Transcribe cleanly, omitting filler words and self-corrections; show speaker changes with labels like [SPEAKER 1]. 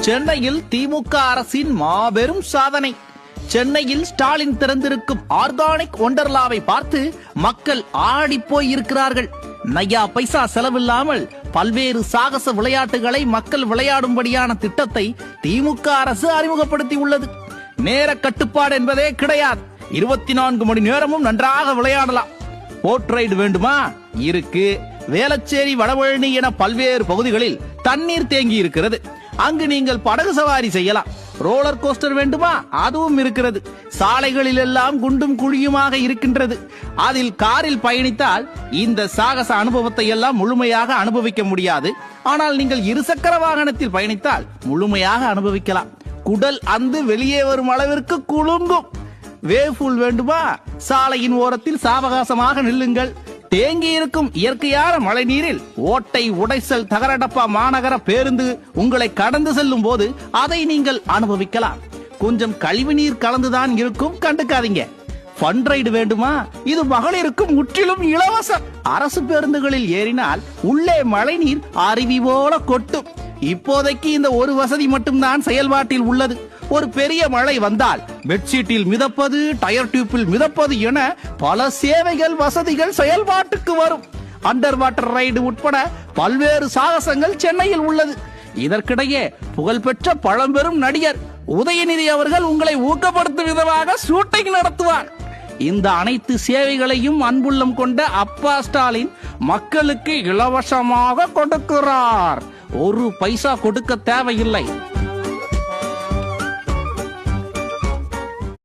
[SPEAKER 1] சென்னையில் திமுக அரசின் மாபெரும் சாதனை. சென்னையில் ஸ்டாலின் திறந்திருக்கும் ஆர்கானிக் ஒண்டர்லாவை பார்த்து மக்கள் ஆடிப்போய் இருக்கிறார்கள். நையா பைசா செலவில்லாமல் பல்வேறு சாகச விளையாட்டுகளை மக்கள் விளையாடும்படியான திட்டத்தை திமுக அரசு அறிமுகப்படுத்தி உள்ளது. நேர கட்டுப்பாடு என்பதே கிடையாது. 24 மணி நேரமும் நன்றாக விளையாடலாம். போட் ரைடு வேண்டுமா? இருக்கு. வேளச்சேரி, வடபழனி என பல்வேறு பகுதிகளில் தண்ணீர் தேங்கி இருக்கிறது. அங்கு நீங்கள் படகு சவாரி செய்யலாம். ரோலர் கோஸ்டர் வேண்டுமா? அதுவும் இருக்கிறது. சாலைகளில் எல்லாம் குண்டும் குழியுமாக இருக்கின்றது. அதில் காரில் பயணித்தால் இந்த சாகச அனுபவத்தை எல்லாம் முழுமையாக அனுபவிக்க முடியாது. ஆனால் நீங்கள் இருசக்கர வாகனத்தில் பயணித்தால் முழுமையாக அனுபவிக்கலாம். குடல் அந்து வெளியே வரும் அளவிற்கு குலுங்கும். வேவ்பூல் வேண்டுமா? சாலையின் ஓரத்தில் சாவகாசமாக நில்லுங்கள். தேங்கி இருக்கும் இயற்கையான மழை நீரில் ஓட்டை, உடைசல், தகரடப்பா மாநகர பேருந்து உங்களை கடந்து செல்லும் போது அதை நீங்கள் அனுபவிக்கலாம். கொஞ்சம் கழிவு நீர் கலந்துதான் இருக்கும், கண்டுக்காதீங்க. ஃபன் ரைடு வேண்டுமா? இது மகளிருக்கும் முற்றிலும் இலவசம். அரசு பேருந்துகளில் ஏறினால் உள்ளே மழை நீர் அருவி போல கொட்டும். இப்போதைக்கு இந்த ஒரு வசதி மட்டும்தான் செயல்பாட்டில் உள்ளது. ஒரு பெரிய மழை வந்தால் பெட்ஷீட்டில் மிதப்பது, டயர் டியூப்பில் மிதப்பது என பல சேவைகள், வசதிகள் செயல்பாட்டுக்கு வரும். அண்டர் வாட்டர் ரைடு உட்பட பல்வேறு சாகசங்கள் சென்னையில் உள்ளது. இதற்கிடையே புகழ்பெற்ற பழம்பெரும் நடிகர் உதயநிதி அவர்கள் உங்களை ஊக்கப்படுத்தும் விதமாக ஷூட்டிங் நடத்துவார். இந்த அனைத்து சேவைகளையும் அன்புள்ளம் கொண்ட அப்பா ஸ்டாலின் மக்களுக்கு இலவசமாக கொடுக்கிறார். ஒரு பைசா கொடுக்க தேவையில்லை.